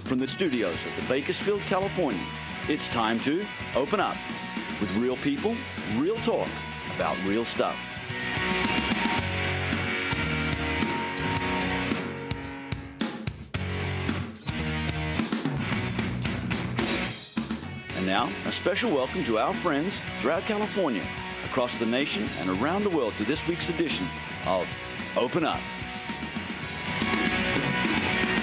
from the studios of the Bakersfield, California, it's time to open up with real people, real talk about real stuff. And now, a special welcome to our friends throughout California, across the nation, and around the world to this week's edition of Open Up.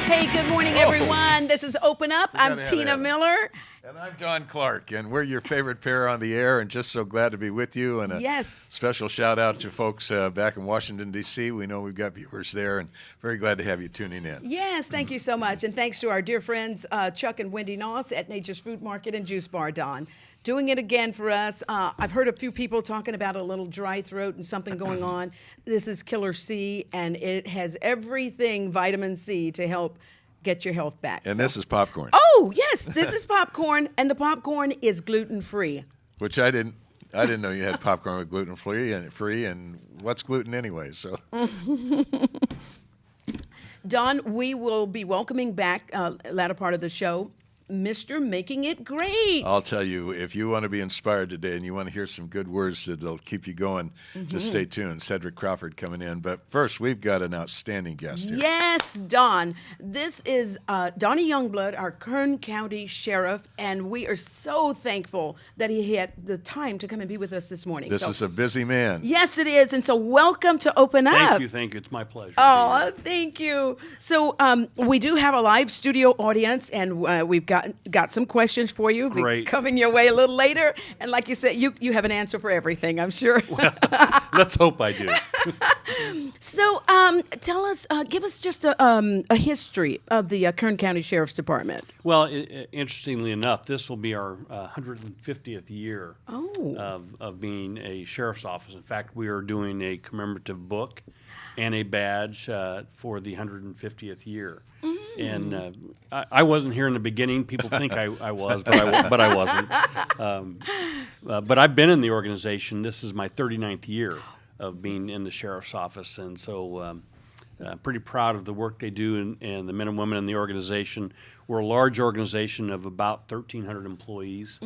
Hey, good morning, everyone. This is Open Up. I'm Tina Miller. And I'm Don Clark, and we're your favorite pair on the air, and just so glad to be with you. And a special shout out to folks back in Washington, D.C. We know we've got viewers there, and very glad to have you tuning in. Yes, thank you so much. And thanks to our dear friends, Chuck and Wendy Noss at Nature's Fruit Market and Juice Bar, Don. Doing it again for us. I've heard a few people talking about a little dry throat and something going on. This is Killer C, and it has everything vitamin C to help get your health back. And this is popcorn. Oh, yes, this is popcorn, and the popcorn is gluten-free. Which I didn't know you had popcorn with gluten-free, and what's gluten anyway, so. Don, we will be welcoming back latter part of the show, Mr. Making It Great. I'll tell you, if you want to be inspired today and you want to hear some good words that'll keep you going, just stay tuned. Cedric Crawford coming in. But first, we've got an outstanding guest here. Yes, Don. This is Donnie Youngblood, our Kern County Sheriff, and we are so thankful that he had the time to come and be with us this morning. This is a busy man. Yes, it is. And so welcome to Open Up. Thank you. It's my pleasure. Oh, thank you. So we do have a live studio audience, and we've got some questions for you. Great. Coming your way a little later. And like you said, you have an answer for everything, I'm sure. Well, let's hope I do. So tell us, give us just a history of the Kern County Sheriff's Department. Well, interestingly enough, this will be our 150th year of being a sheriff's office. In fact, we are doing a commemorative book and a badge for the 150th year. And I wasn't here in the beginning. People think I was, but I wasn't. But I've been in the organization. This is my 39th year of being in the sheriff's office, and so pretty proud of the work they do and the men and women in the organization. We're a large organization of about 1,300 employees.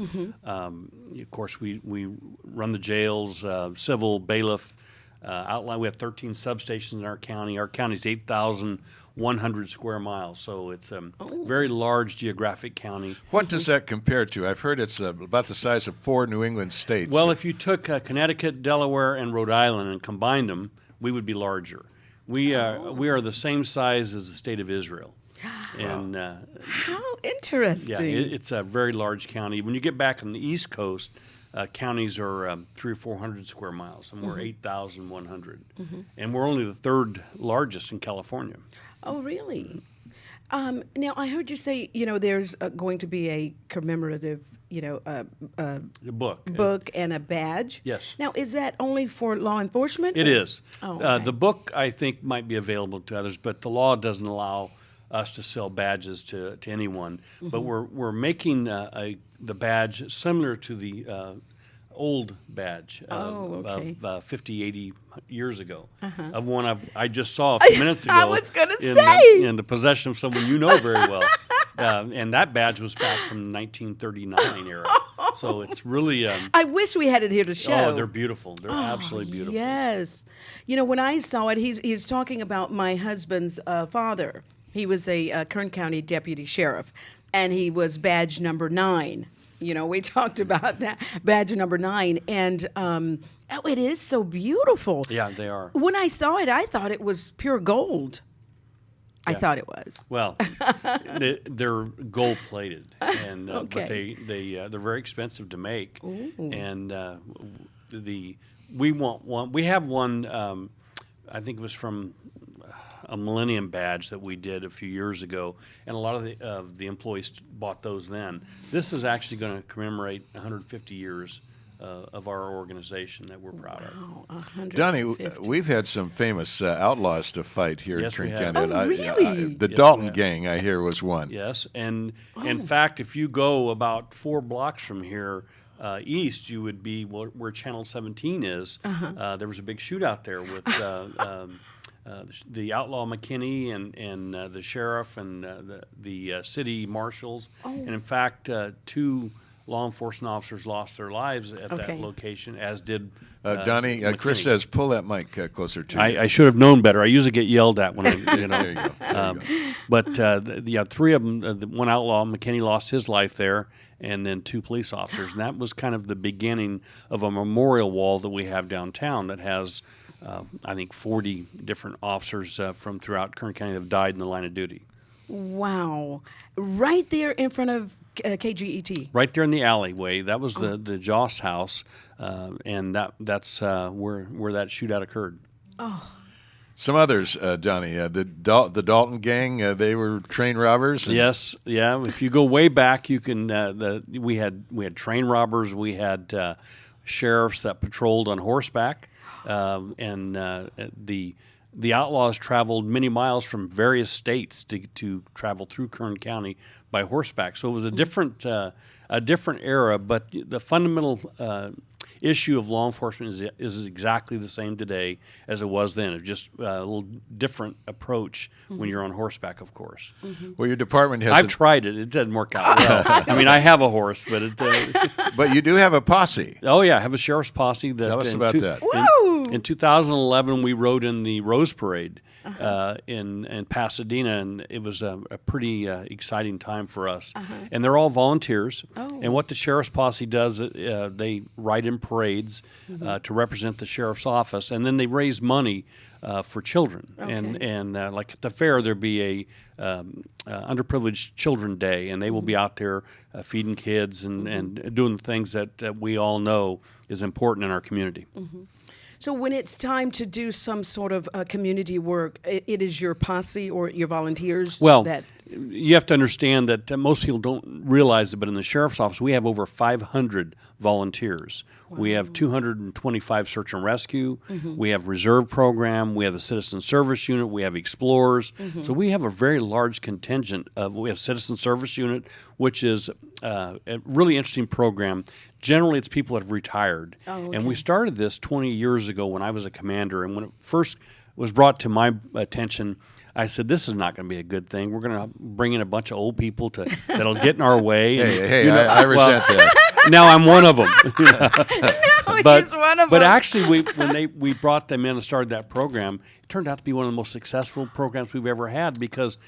Of course, we run the jails, civil, bailiff, outline. We have 13 substations in our county. Our county is 8,100 square miles, so it's a very large geographic county. What does that compare to? I've heard it's about the size of 4 New England states. Well, if you took Connecticut, Delaware, and Rhode Island and combined them, we would be larger. We are the same size as the state of Israel. And how interesting. Yeah, it's a very large county. When you get back on the East Coast, counties are 300 or 400 square miles, and we're 8,100. And we're only the third largest in California. Oh, really? Now, I heard you say, there's going to be a commemorative, book and a badge. Yes. Now, is that only for law enforcement? It is. Oh, okay. The book, I think, might be available to others, but the law doesn't allow us to sell badges to anyone. But we're making the badge similar to the old badge of 50, 80 years ago, of one I just saw a few minutes ago. I was going to say. In the possession of someone you know very well. And that badge was back from the 1939 era. So it's really... I wish we had it here to show. Oh, they're beautiful. They're absolutely beautiful. Yes. When I saw it, he's talking about my husband's father. He was a Kern County deputy sheriff, and he was badge number 9. We talked about that, badge number 9, and it is so beautiful. Yeah, they are. When I saw it, I thought it was pure gold. I thought it was. Well, they're gold plated, and but they're very expensive to make. Ooh. And we want one. We have one. I think it was from a Millennium badge that we did a few years ago, and a lot of the employees bought those then. This is actually going to commemorate 150 years of our organization that we're proud of. Donnie, we've had some famous outlaws to fight here in Kern County. Oh, really? The Dalton Gang, I hear, was one. Yes, and in fact, if you go about 4 blocks from here east, you would be where Channel 17 is. There was a big shootout there with the outlaw McKinney and the sheriff and the city marshals. And in fact, 2 law enforcement officers lost their lives at that location, as did Donnie. Chris says, "Pull that mic closer to you." I should have known better. I usually get yelled at when I, There you go. There you go. But 3 of them, the one outlaw, McKinney, lost his life there, and then 2 police officers. And that was kind of the beginning of a memorial wall that we have downtown that has, I think, 40 different officers from throughout Kern County that have died in the line of duty. Wow. Right there in front of KGET. Right there in the alleyway. That was the Joss house, and that's where that shootout occurred. Some others, Donnie, the Dalton gang, they were train robbers. Yes, yeah. If you go way back, you can. We had train robbers. We had sheriffs that patrolled on horseback, and the outlaws traveled many miles from various states to travel through Kern County by horseback. So it was a different era, but the fundamental issue of law enforcement is exactly the same today as it was then. It's just a little different approach when you're on horseback, of course. Well, your department has. I've tried it. It doesn't work out well. I mean, I have a horse, but it. But you do have a posse. Oh yeah, I have a sheriff's posse. Tell us about that. In 2011, we rode in the Rose Parade in Pasadena, and it was a pretty exciting time for us. And they're all volunteers. And what the sheriff's posse does, they ride in parades to represent the sheriff's office, and then they raise money for children. And like at the fair, there'll be a underprivileged children day, and they will be out there feeding kids and doing the things that we all know is important in our community. So when it's time to do some sort of community work, it is your posse or your volunteers that... You have to understand that most people don't realize it, but in the sheriff's office, we have over 500 volunteers. Wow. We have 225 search and rescue. We have reserve program. We have a citizen service unit. We have explorers. So we have a very large contingent of. We have citizen service unit, which is a really interesting program. Generally, it's people that have retired. And we started this 20 years ago when I was a commander. And when it first was brought to my attention, I said, "This is not going to be a good thing. We're going to bring in a bunch of old people that'll get in our way." Hey, I resent that. Now I'm one of them. He's one of them. But actually, when we brought them in and started that program, it turned out to be one of the most successful programs we've ever had because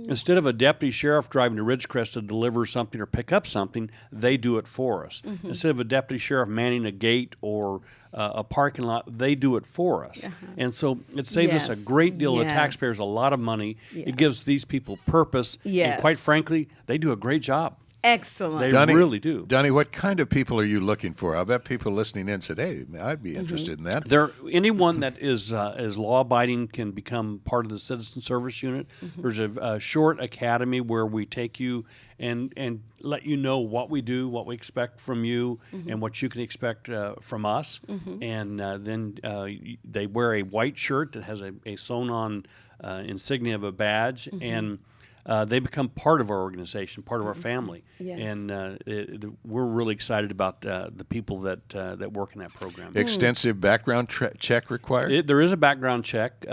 instead of a deputy sheriff driving to Ridgecrest to deliver something or pick up something, they do it for us. Instead of a deputy sheriff manning a gate or a parking lot, they do it for us. And so it saves us a great deal of taxpayers a lot of money. It gives these people purpose. And quite frankly, they do a great job. Excellent. They really do. Donnie, what kind of people are you looking for? I bet people listening in said, "Hey, I'd be interested in that." Anyone that is law-abiding can become part of the citizen service unit. There's a short academy where we take you and let you know what we do, what we expect from you, and what you can expect from us. And then they wear a white shirt that has a sewn-on insignia of a badge, and they become part of our organization, part of our family. And we're really excited about the people that work in that program. Extensive background check required? There is a background check.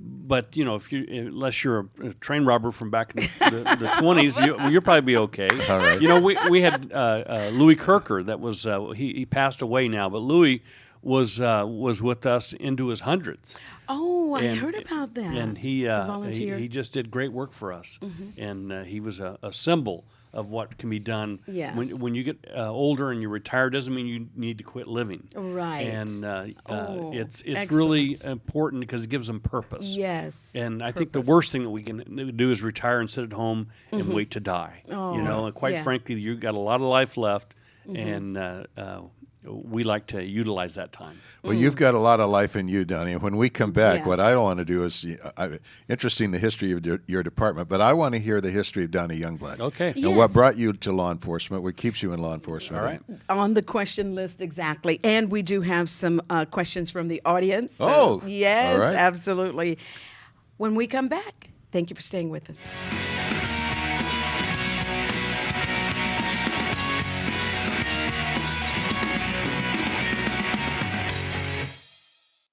But unless you're a train robber from back in the 20s, you'll probably be okay. All right. We had Louis Kirker. That was he passed away now, but Louis was with us into his hundreds. Oh, I heard about that. And he just did great work for us, and he was a symbol of what can be done. Yes. When you get older and you retire, doesn't mean you need to quit living. Right. And it's excellent. Really important because it gives them purpose. Yes. And I think the worst thing that we can do is retire and sit at home and wait to die. And quite frankly, you've got a lot of life left, and we like to utilize that time. Well, you've got a lot of life in you, Donnie. When we come back, what I want to do is interesting the history of your department, but I want to hear the history of Donnie Youngblood. Okay. And what brought you to law enforcement, what keeps you in law enforcement. All right. On the question list, exactly. And we do have some questions from the audience. So, yes, all right. Absolutely. When we come back, thank you for staying with us.